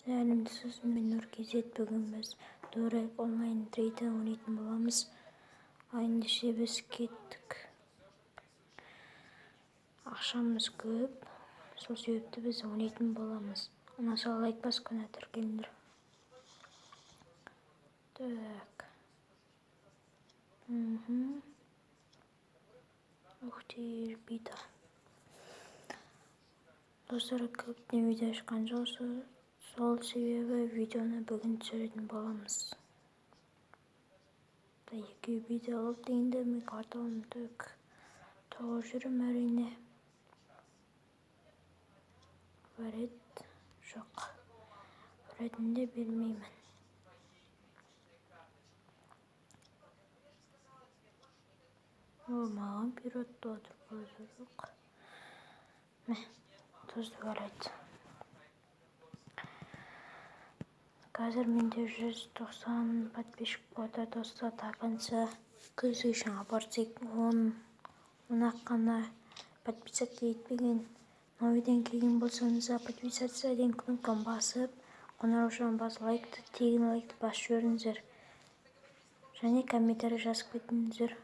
Сәлемдісіз, мен Нұркезет. Бүгін біз Дорайк онлайн трейді ойнайтын боламыз. Ендеше біз кеттік. Ақшамыз көп, сол себепті біз ойнайтын боламыз. Ұнаса лайк басқаны тіркеліңдер. Так. Ух ты, бита. Достар, көптен видео ашқан жоқсыз. Сол себебі видеоны бүгін түсіретін боламыз. Екі видео алып дегенде мен карталым төк. Тоғыз жүрім әрине. Варет жоқ. Варетінде бермеймін. Маған пиротты отыр көзі жоқ. Тұзды варет. Қазір менде 190 подписчик отыр достар. Тақанса көзі үшін апарсек 10 аққана подписаться етпеген. Новиден келген болсаңыз, подписаться кнопканы басып, қоңыраушаны басып, лайкты, тегін лайкты басып жіберіңіздер. Және комментарий жазып кетіңіздер.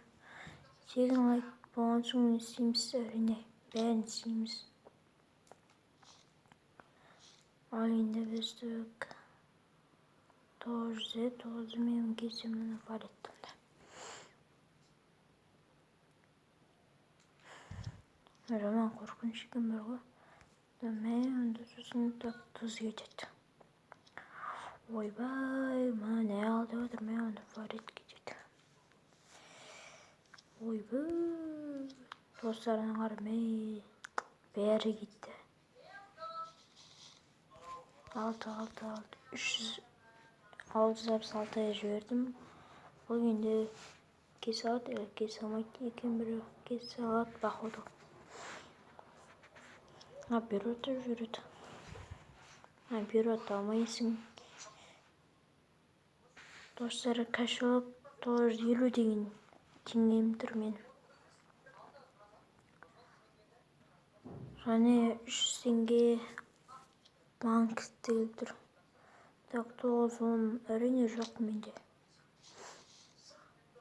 Тегін лайк болған соң не істейміз, әрине, бәрін істейміз. Ал енді біздік 900 мен кеземін валеттімді. Жаман қорқыныш екен бар ғой. Онда сосын тұз кетеді. Ойбай, мына не алды отыр, мен онда варет кетеді. Ойбай, достарының қармай, бәрі кетті. 666-ға жібердім. Бұл енді кесе алады, кесе алмайды екен біреу. Кесе алады, бақылды. Бюроты жүреді. Бюроты алмайсың. Достары кәшіліп 950 деген теңгем тұр мен. Және 300 теңге банк тегіл тұр. Так, 9-10 әрине жоқ менде.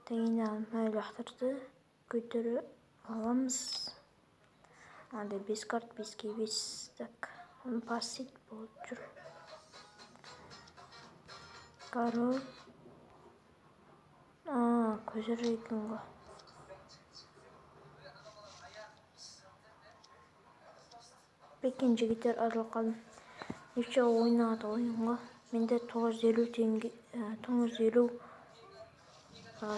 Тегін мәлі ақтырды. Көтері аламыз. Анда 5 карт, 5-ке 5. Так, оны бассет болып жүр. Король. Көзір екен ғой. Бекен жігіттер арылып қалдым. Неше ойнады ойынға. Менде 950 теңге, 950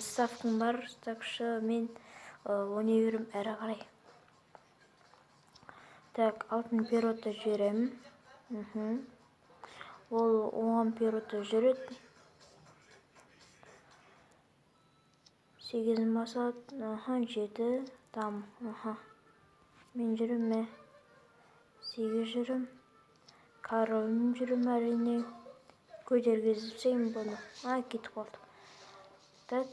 ставкым бар. Такшы мен ойнай берем әрі қарай. Так, алтын пиротты жіберемін. Ол оған пиротты жүреді. 8-ін басады. 7. Там. Мен жүрім ме? 8 жүрім. Королім жүрім әрине. Көтергізіпсейм бұны. Кетіп қалды. Так,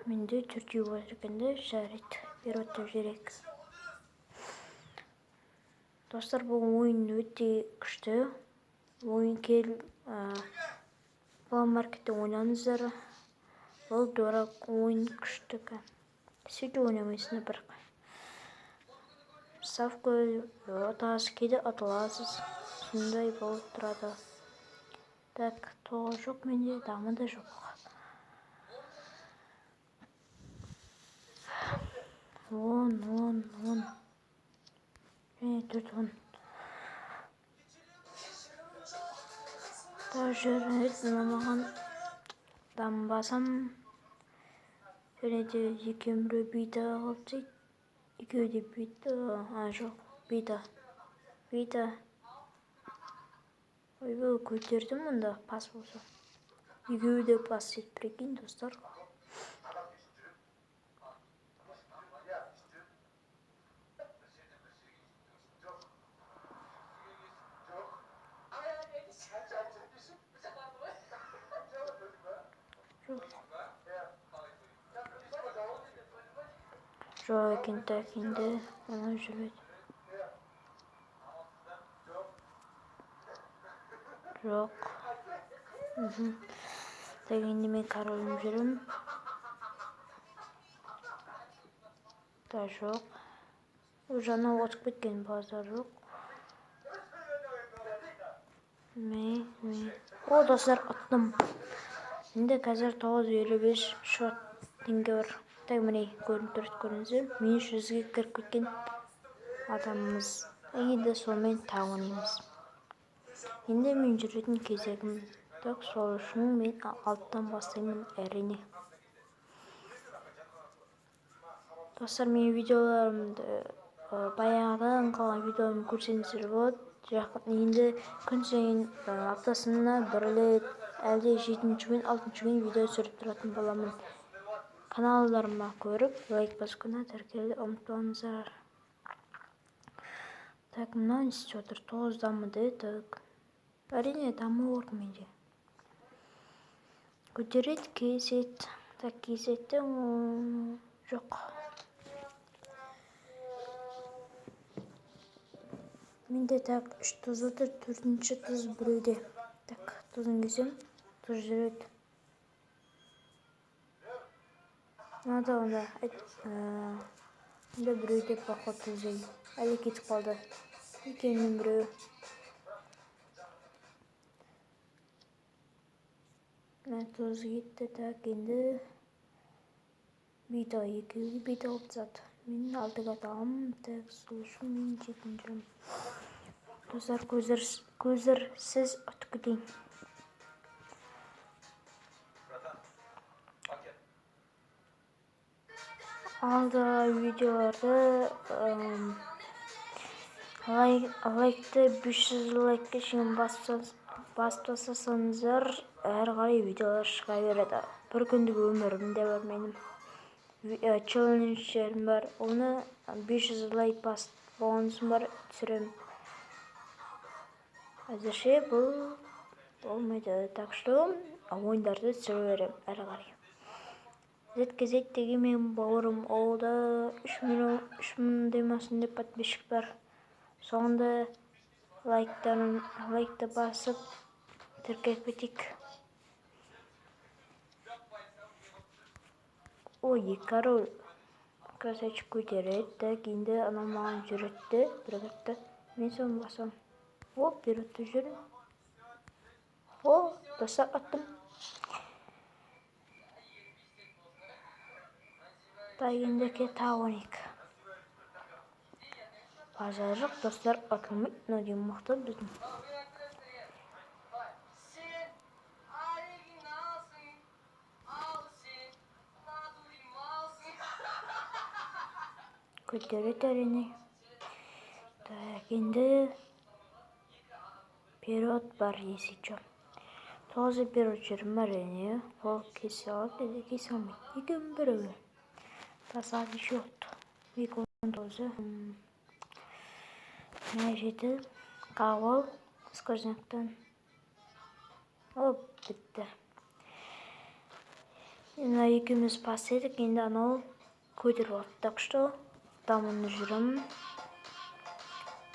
менде 4 бар екенде жарайды. Пиротты жүрек. Достар, бұл ойын өте күшті. Ойын кел маркетте ойнаңыздар. Бұл Дорайк ойын күшті. Сөйте ойнамайсың бір. Ставка атасы кейде атыласыз. Сондай болып тұрады. Так, 9 жоқ менде, дамы да жоқ. 10. Және 4-10. Да жүрет ұнамаған дамы басам. Және де екемірі бита қалып дейді. Екеу де бита. Жоқ, бита. Ойбай, көтердім мұнда пас болса. Екеу де пас дейді, прикинь, достар. Жоқ екен, тәкенде оны жүреді. Жоқ. Так енді мен королім жүрім. Да жоқ. Жаңа отып кеткен базар жоқ. О, достар, ұттым. Енді қазір 955 шот теңге бар. Так, міне көрініп тұрады, көріңіздер. Мен 100-ге кіріп кеткен адамымыз. Енді сонымен тағы ойнаймыз. Енді мен жүретін кезегім. Так, сол үшін мен алттан бастаймын, әрине. Достар, мен видеоларымды баяғыдан қалған видеоны көрсеңіздер болады. Енді күн сайын аптасына бір рет, әлде 7-ші күн, 6-ші күн видео түсіріп тұратын боламын. Каналдарыма көріп, лайк басқаны тіркелді ұмытпаңыздар. Так, мынау не істеп отыр? 9 дамыды. Так, әрине дамы бар менде. Көтерет кезет. Так, кезетті жоқ. Менде так 3 тұз отыр, 4-ші тұз біреуде. Так, тұзын кесем, тұз жүреді. Надо онда біреуде поход тұздай. Әлі кетіп қалды. Екеуінен біреу. Тұз кетті. Так, енді бейт ал, екеуі бейт алып зат. Мен алдыға тағым. Так, сол үшін мен жетін жүрім. Достар, көзірсіз ұтып кетейін. Алды видеоларды лайкты 500 лайкқа шейін баспасаңыздар, әрі қарай видеолар шыға береді. Бір күндік өмірімде бар менің. Челленджерім бар. Оны 500 лайк болғансын бар түсірем. Әзірше бұл болмайды. Так что ойындарды түсіре берем әрі қарай. Зеткезет деген мен бауырым, олда 3 демасын деп подписчик бар. Соңында лайкты басып тіркеп кетейік. Ой, король красавчик көтереді. Так, енді анау маған жүретті, бір қатты. Мен соны басам. О, беретті жүрім. О, достар, аттым. Так, енді тағы ойнайық. Базар жоқ, достар, атылмайды. Мынау деген мықты біздің. Көтерет әрине. Так, енді период бар есечу. 9 период жүрім әрине. Ол кесе алады, деді кесе алмайды. Екеуін бірі. Тасады жот. 2-19. Мына жеті. Қағыл. Сквознактан. Оп, бітті. Мына екеуміз пас едік. Енді анау көтеріп алды. Так что дамыны жүрім.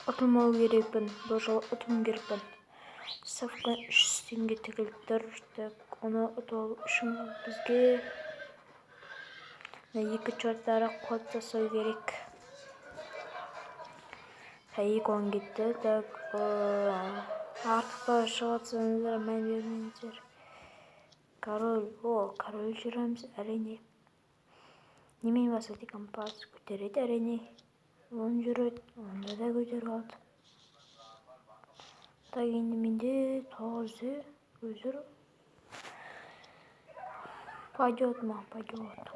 Ұтылмау керекпін. Бұл жол ұтылым керекпін. Ставка 300 теңге тігіліп тұр. Оны ұтыл үшін бізге 2 чорттары код жасау керек. 2 кетті. Так, артық бары шығатсаңыздар, мән бермеңіздер. Король жүреміз әрине. Немен баса деген пас көтереді әрине. Он жүреді, онда да көтеріп алды. Так, енді менде 9-ды көзір. Пойдет ма? Пойдет.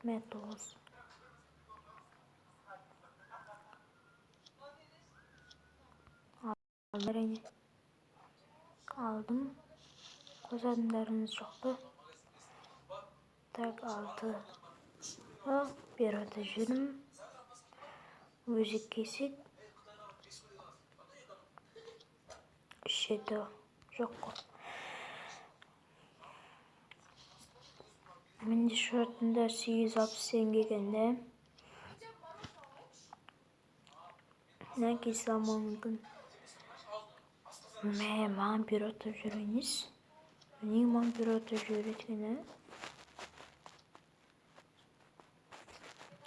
Мен 9. Әрине. Алдым. Көз адымдарыңыз жоқты. Так, 6. Береді жүрім. Өзі кесет. 7. Жоқ қой. Менде шортында 860 теңге кенде. Мына кесе алмау мүмкін. Маған бир отуп жүрөйүңүз. Эмне маған бир отуп жүрөт экен?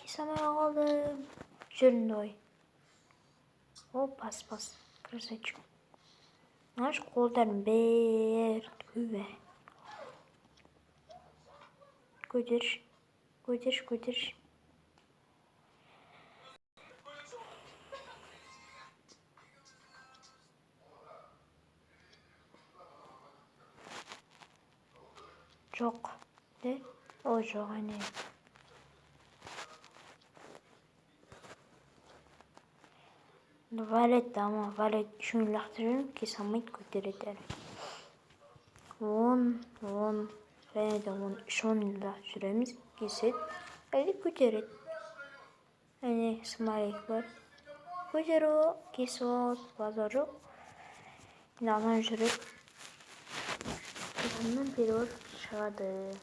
Кесамай калдым. Жүрүндө ой. О, бас. Красавчик. Наш колдарын бер күбө. Көтөрүш. Жок. О, жок ане. Валет ama валет шун лактырып кесамайт көтөрөт эле. 10 және де 10 да жүрөбүз. Кесет. Эли көтөрөт. Эне смайлик бар. Көтөрүү, кесип, базар жок. Анан жүрөт. Андан перевод чыгады.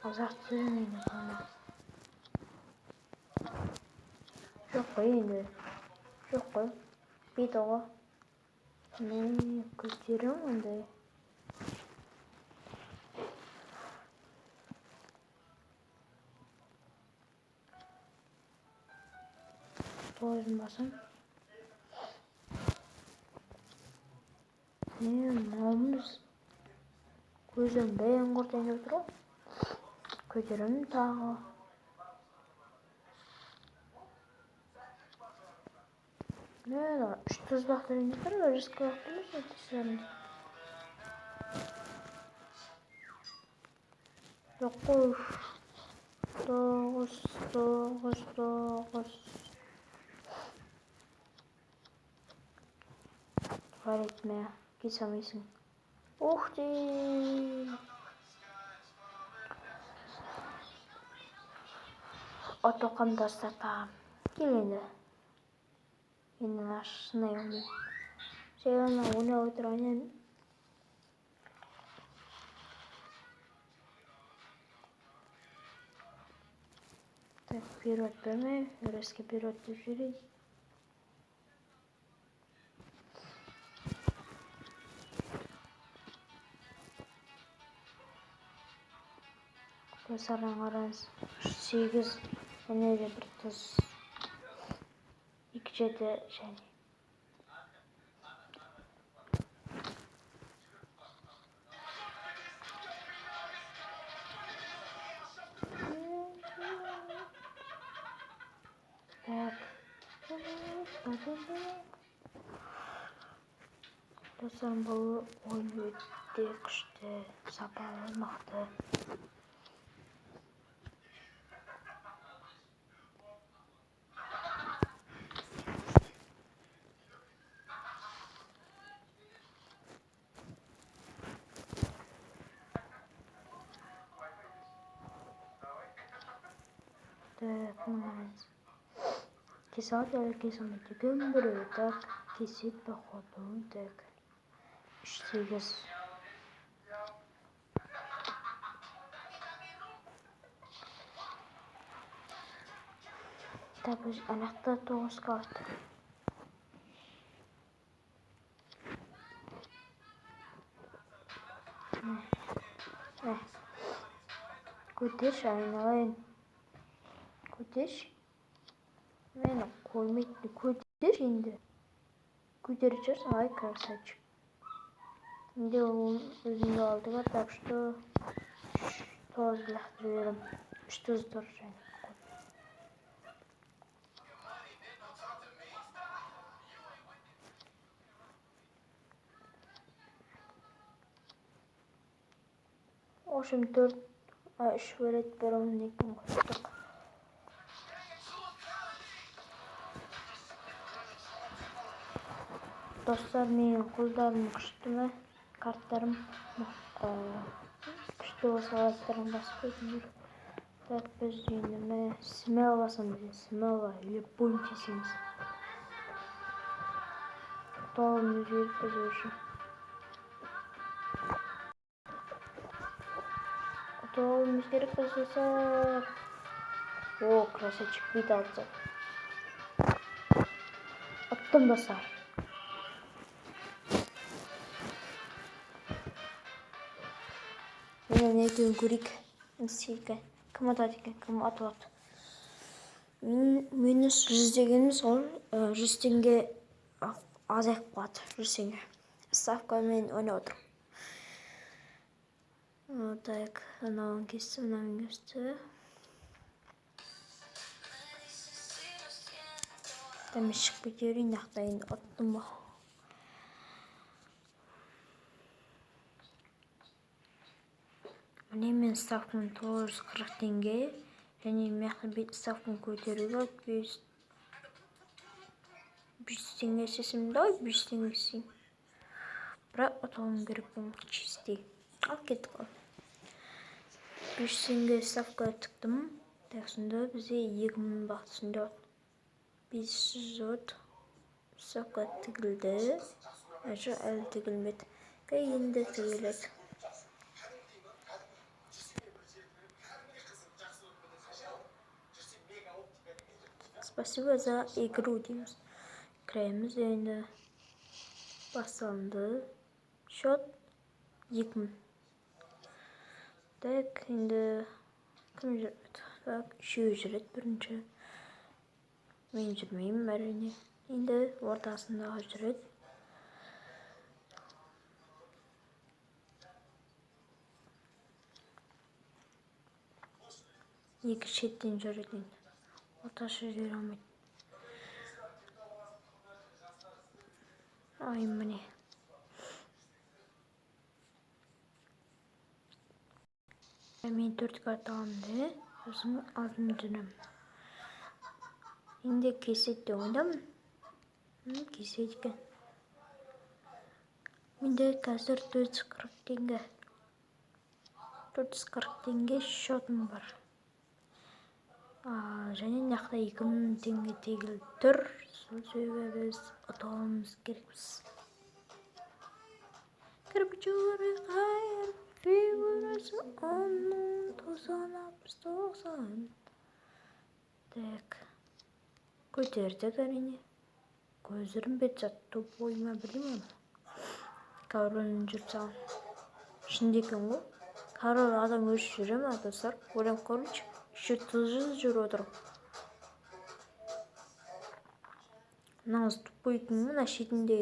Азақты мені ғана. Жоқ қой енді. Жоқ қой. Бейт оға. Мен көтерім ондай. Тоғызын басым. Мен мамыз. Көзім бәйін құртайын деп тұру. Көтерім тағы. Мен үш тұздақтырын етір, өріскі вақтырмыз өтесілерін. Жоқ қой. Тоғыз. Var etme. Kesamıyorsun. Oh de. Otokanda satam. Gelin de. Yine aşağısına yollayayım. Ona oturayım. Так, вперед берме. Резко вперед держи. Көсаран қараңыз. 8 және де бір тұз. 2 7 және. Так. Достарым, бұл ойын өте күшті, сапалы, мықты. Так, молодец. Кесат әлі кесамайды. Көмбірі, так, кесет походу, так. 3-8. Так, біз анақта 9 қалды. Көтеш, айналайын. Көтеш. Мені қоймайды. Көтеш енді. Көтеріп жүрсің, ай, красавчик. Енді ол өзімді алдыға, так что 9 лақтырып берем. 3 тұздыр және. Ошым 4, 3 верет берем, некен қойдық. Достар, менің қолдарым күшті ме? Карттарым күшті болса лайктарын басып қойыңыздар. Так, біз енді ме смело басамыз. Смело или бунтисіміз. Толым өзгеріп біз үшін. Толым өзгеріп біз жасап. О, красавчик, бит алды. Аттан басар. Мен екеуін көрейік. Сейкі. Кім атады екен? Кім атылады? Минус 100 дегеніміз ол 100 теңге азайып қалады. 100 теңге. Ставкамен ойнап отырмын. Так, мынауын кесті, мынауын кесті. Дәмі шығып кетерін ақтайын аттым ба. Міне мен ставкам 940 теңге. Және мияқты бет ставкам көтеруге 500 теңге сесімді ой, 500 теңге сесім. Бірақ оталым керек бұл чистый. Ал кеттік ол. 500 теңге ставка тіктім. Так, сонда бізде 2000 бақты сонда 500 ставка тігілді. Әжі әлі тігілмеді. Енді тігіледі. Спасибо за игру дейміз. Кіреміз енді басталынды. Счет 2000. Так, енді кім жүреді? Так, үшеу жүреді бірінші. Мен жүрмеймін әрине. Енді ортасындағы жүреді. Екі шеттен жүреді. Орташы жүре алмайды. Ай, міне. Мен 4 карта аламын. Сосын алтын жүрем. Енді кесетте ойдамын. Кесет екен. Менде қазір 440 теңге. 440 теңге шотым бар. Және нақта 2000 теңге тегіліп тұр. Сол себебі біз ұтуымыз керекпіз. Кірпічері қайыр, фигурасы оның 90-60. Так. Көтердік әрине. Көзірім бет жатты бойыма білемін. Кавронын жүріп саған. Шындекен ғой. Каврон адам өз жүре ма, достар? Ойлам көрінші. Еще тұзы жүр отырып. Нағыз тупой екен ғой, шетінде.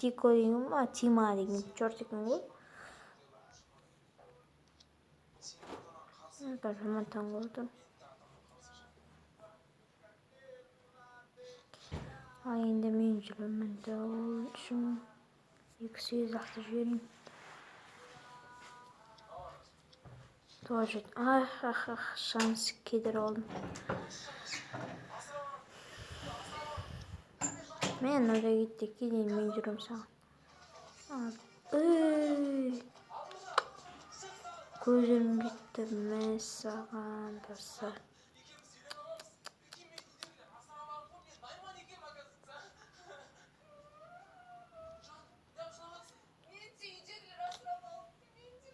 Тико деген ма, Тима деген чорт екен ғой. Қазір таңғы отырым. Енді мен жүремін де ол үшін 2-8 ақты жіберейін. Тоже. Шанс кедір олдым. Мен ода кетті, кейін мен жүрім саған. Көзірім кетті, мен саған баса.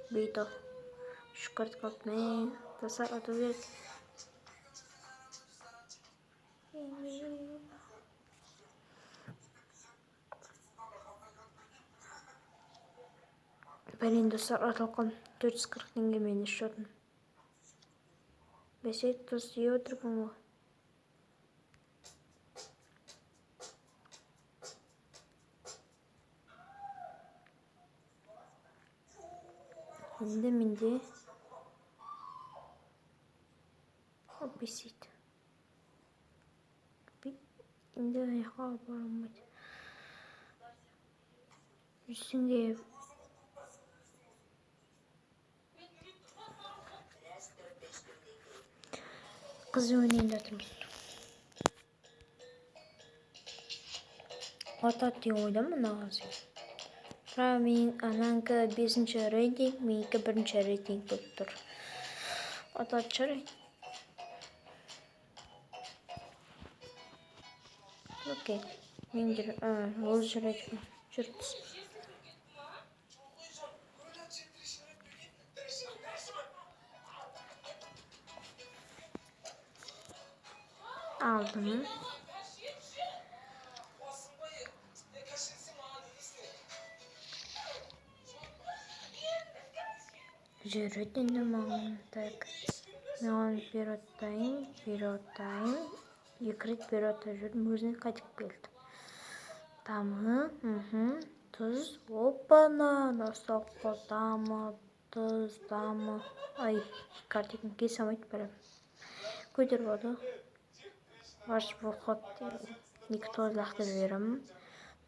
Бейто. Шукарт қалып мен тасар ату керек. Бәрін достар аталқан 440 теңге мені шотын. Бәсек тұз ие отырпын ғой. Енді менде бесейді. Енді аяққа барамайды. Үстіңде қызы өнейін жатырмыз. Атат дей ойдамын ағазы. Мен ананғы 5-ші рейтинг, менікі 1-ші рейтинг болып тұр. Атат шырай. Окей. Мен ол жүреді. Жүрді. Aldım. Жүретін маңындак. Мен пираттайым. Екі рет пиратта жүрдім, өзіне қайтып келдім. Тамы, тұз, опана, насаққа тамы, тұз, тамы. Ай, картикін кесе алмайды бәрім. Көтер болды. Ваш бұқыт, екі тұз лақтыр берім.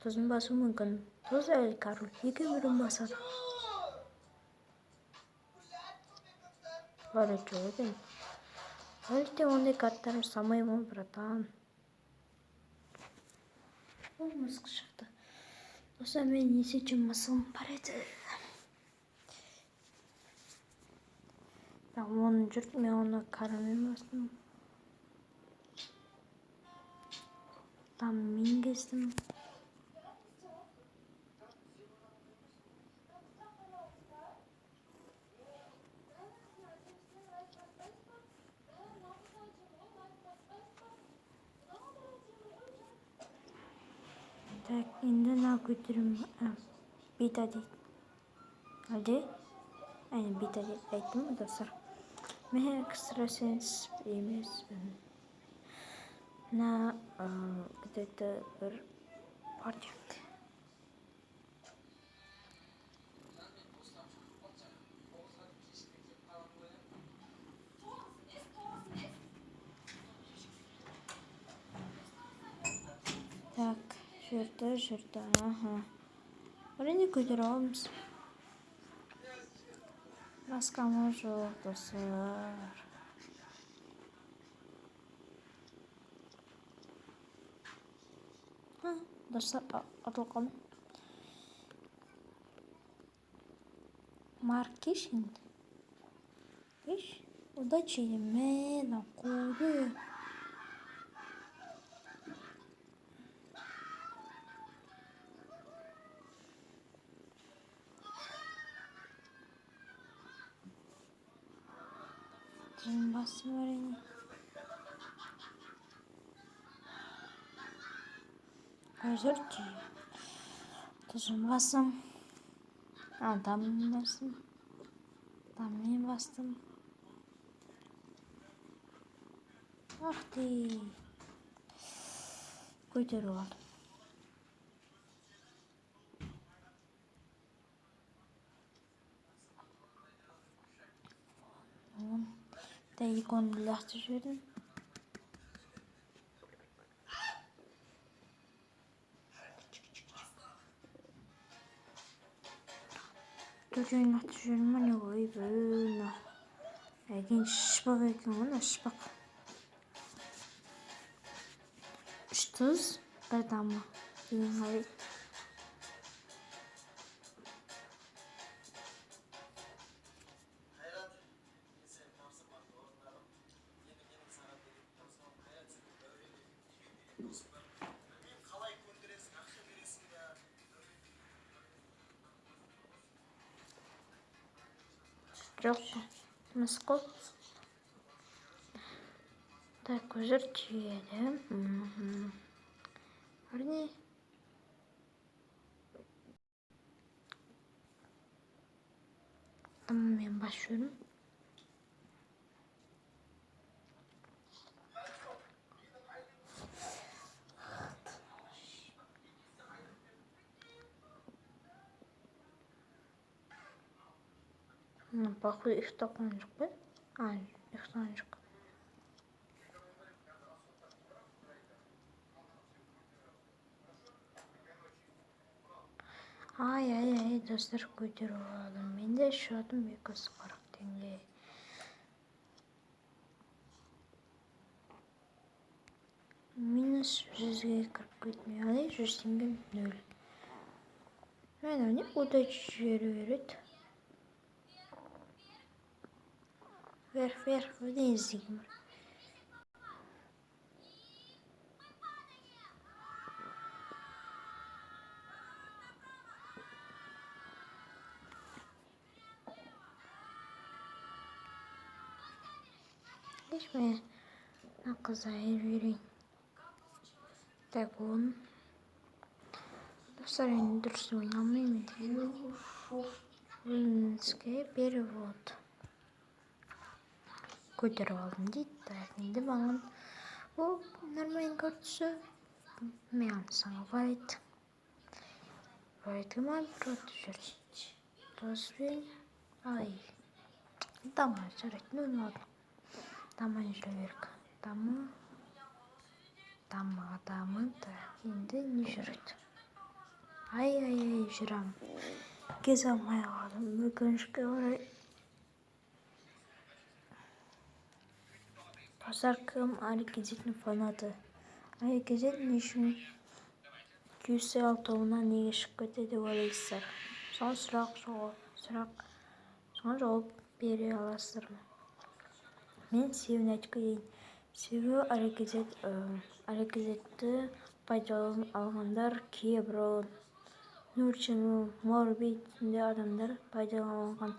Тұзын басу мүмкін. Тұз әлі король, екі бірін басады. Валю жүрген. Әлде ондай карттарын самаймын, братан. Ол мысық шықты. Доса мен есечім мысығым бар еді. Оны жүрді, мен оны карамен бастым. Мен кездім. Так, енді на көтерім бита дейді. Әлде? Әне бита дейді. Айттым ба, достар? Мен экстрасенс емеспін. Где-то бір партия. Так, жүрді, Орайны көтер аламыз. Басқамы жоқ, достар. Достар, атылған. Маркешин. Удачи мен ақуды. Тізім басы бар ені. Өзір түйі. Тізім басым. Даммен бастым. Даммен бастым. Ахти. Көтеру алдым. Иконды лақты жүрдім. Төржен лақты жүрдім, не ой бөна. Әген шыпақ екен ғана, шыпақ. 3 тұз, 1 дамы. Деген ғабет. Жоқ, мысқыл. Так, өзір түйеді. Арне. Мен бас жүрім. Походу, их такой жоқ па? Их такой жоқ. Ай, достар, көтеру алдым. Менде шотым 240 теңге. Минус 100-ге кіріп кетмей. Алай, 100 теңгем 0. Мен не удачи жері береді. Вверх, вниз деймін. Мен Қызайыр берейін. Так, он. Достар, енді дұрыс ойнамаймын. Өзіңізге перевод. Көтеріп алдым дейді. Так, енді маған ол нормально көрінсе. Мен саңа вайт. Вайтқа маған перевод жүр. Доспен. Ай. Дама жарайды. Ну ладно. Даманы жүре берік. Дама. Так, енді не жүреді? Ай, жүрам. Кез алмай қалдым. Өкінішке орай. Достар, кім әрекететін фанаты? Әрекететін үшін QCL тобына неге шығып кетеді деп ойлайсыздар? Соған сұрақ. Соған жауап бере аласыздар ма? Мен себебін айтып кетейін. Себебі әрекетті пайдаланып алғандар кейбір Нурчину, Морбит сынды адамдар пайдаланған.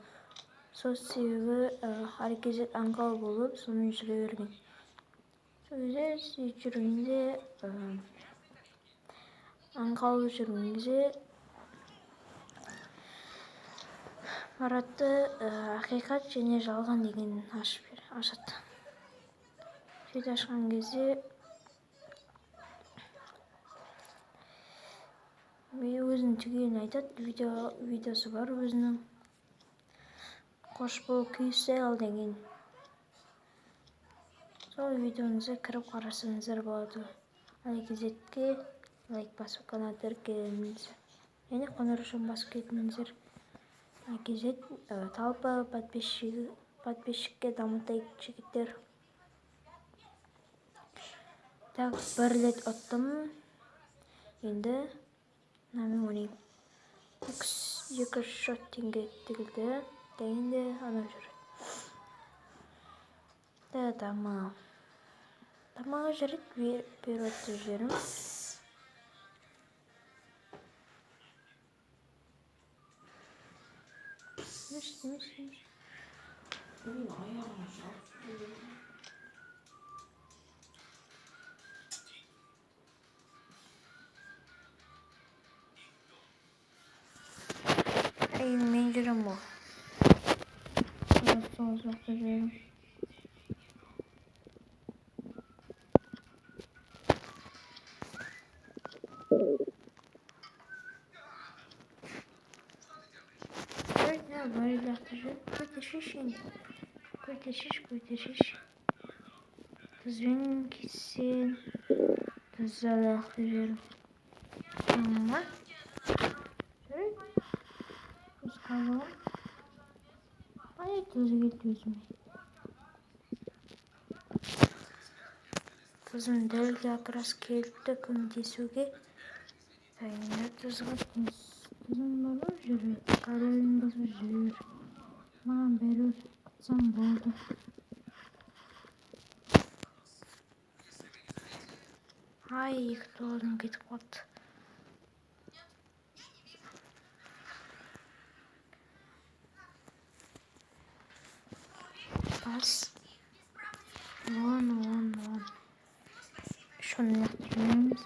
Сол себебі әрекет аңғал болып, соны жүре берген. Сөзі жүргенде аңғал жүргенде Маратты ақиқат және жалған деген ашады. Сөйт ашқан кезде өзінің түгелін айтады. Видеосы бар өзінің. Қош бол QCL деген. Сол видеоңызға кіріп қарасаңыздар болады. Әрекетке лайк басып каналға тіркеліңіз. Және қоңыраушаны басып кетіңіздер. Әрекет талпы подписчикке дамытайық жігіттер. Так, бір рет ұттым. Енді мен ойнайын. 2 шот теңге тігілді. Дегенде анау жүреді. Дамаға жүреді. Переводты жүрім. Мен жүрім бұл. Сол жақта жүрім. Бari жақта жүрім. Көтешеш. Түзбен кетсен. Түзді жақта жүрім. Ма? Жүріп. Түз қалуым. Ай, түзі келді өзіме. Түзім дәлге ақырас келді көмектесуге. Енді түзгі түзім бар жүріп. Қарайын басып жүр. Маған беріп құтсам болды. Ай, $2 кетіп қалды. Бас. Он. Şunu yaptırıyoruz.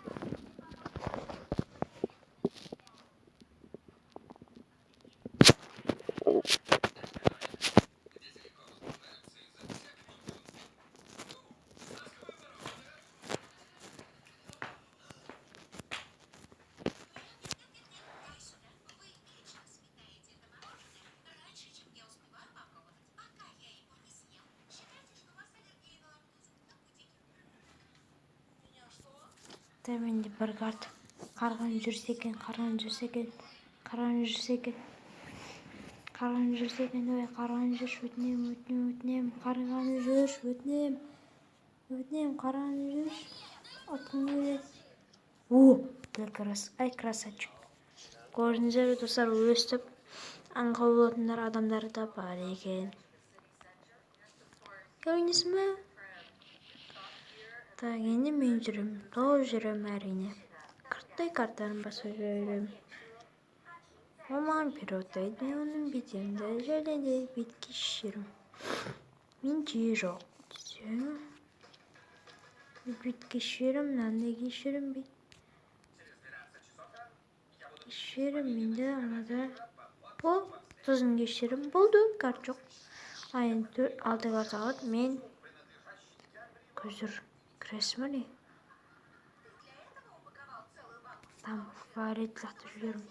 Şimdi bir kart. Kargan жүрсекен. Ой, қарған жүрші, өтінем. Қарған жүрші, өтінем. Қарған жүрші. Отын өледі. Ай, красавчик. Көрдіңіздер, достар, өстіп аңғал болатындар адамдар да бар екен. Көрдіңіз ме? Так, енді мен жүрем әрине. Қырттай карттарын басып жүрем. Ол маған переводтайды, мен оның бетемді жәлінде бетке шерім. Мен жиі жоқ. Büyük geçiyorum lan da geçiyorum bir. Geçiyorum bir de ona da. Bu tuzun geçiyorum buldu kart yok. Ayın 6 kart aldı. Men gözür kresme ne? Tam fare hatırlıyorum.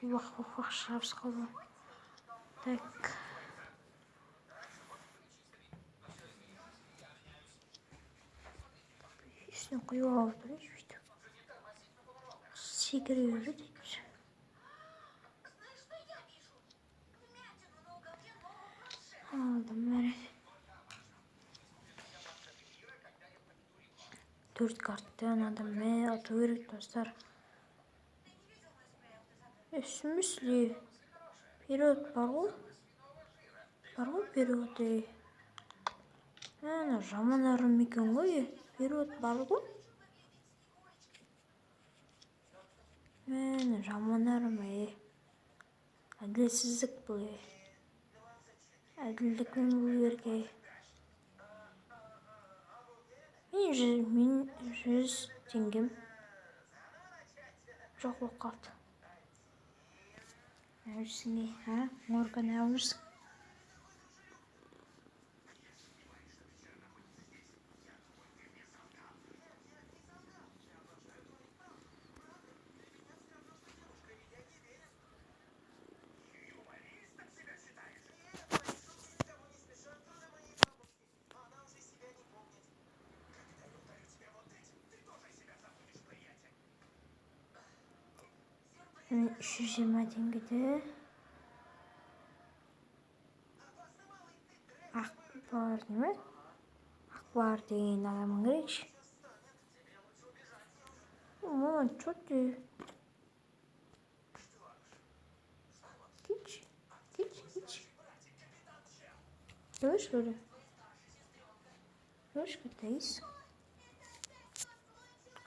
Vah şaps kaldı. Tak. Üstüne koyu aldı. İşte. Sigara hiç. Aldım ben. 4 karttan adam ve atıyorum dostlar. Üstümüzlü. Период бар ғой период жаман арым екен ғой период бар ғой жаман арым әділетсіздік бұл әділдікпен болу керек мен 100 теңгем жоқ болып қалды әуірсің морган әуірсің Мен 320 теңгеде Akbar değil mi? Akbar değil adamın geç. Ama çok iyi. Geç. Hoş gördüm. Hoş gördüyüz.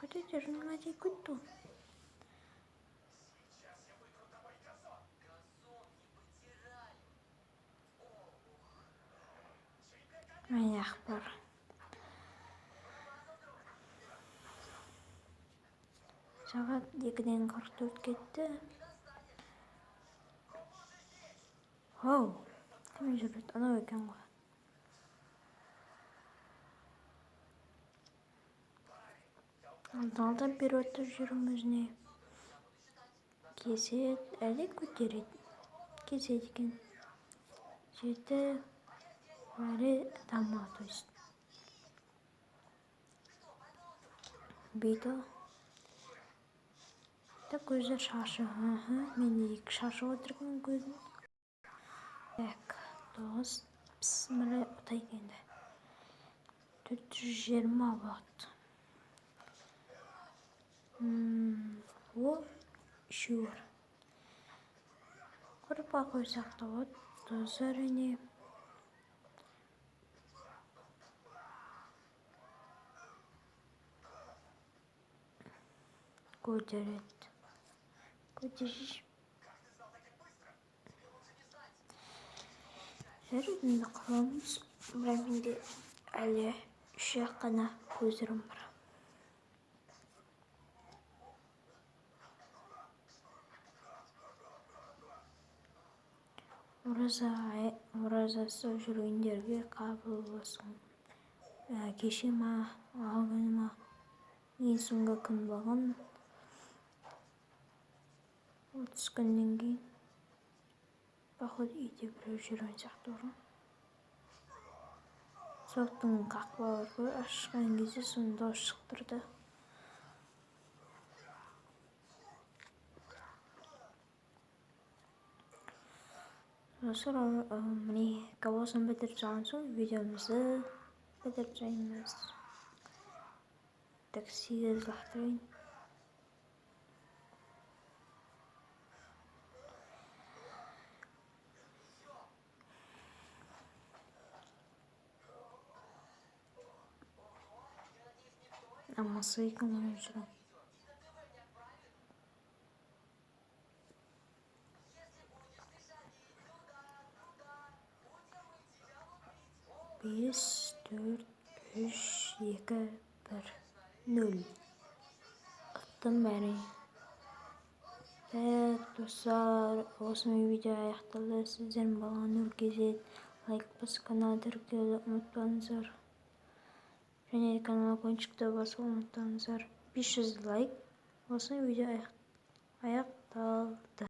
Hadi canım hadi kutlu. Ay Akbar. Saat 2'den 44 gitti. Wow. Kim жүреді? Анау екен ғой. Алдан периодта жүрміз не? Kesет, әлі көтереді. Kesет екен. Жеті, әрі тамға, то есть. Бейді. Да көзі шашы. Мен екі шашы отырған көзім. Так, 9. Bismillah отай кенді. 420 болады. О, үшеу бар. Құрпа қойсақ та болады. Достар әне. Көтереді. Көтерші. Жарыдыңды қаламыз. Бірақ менде әлі 3 қана көзірім бар. Оразасы жүргендерге қабыл болсын. Кеше ма, алғаны ма, ең соңғы күн болған 30 күннен кейін поход үйде біреу жүрген сияқты ұрын. Соқтың қақпалары ашқан кезде сонда шықтырды. Достар, міне кабосын бітіріп салған соң видеомызды бітіріп жаймыз. Таксиді лақтырайын. Амасы екен оның жүрген. 5, 4, 3, 2, 1, 0. Attım beni. Evet dostlar, osmo video аяқталды. Сіздердің балаған Нұргезет. Лайк басып каналды тіркеуді ұмытпаңыздар. Және де канал кончикті басып ұмытпаңыздар. 500 лайк. Осмо видео аяқталды.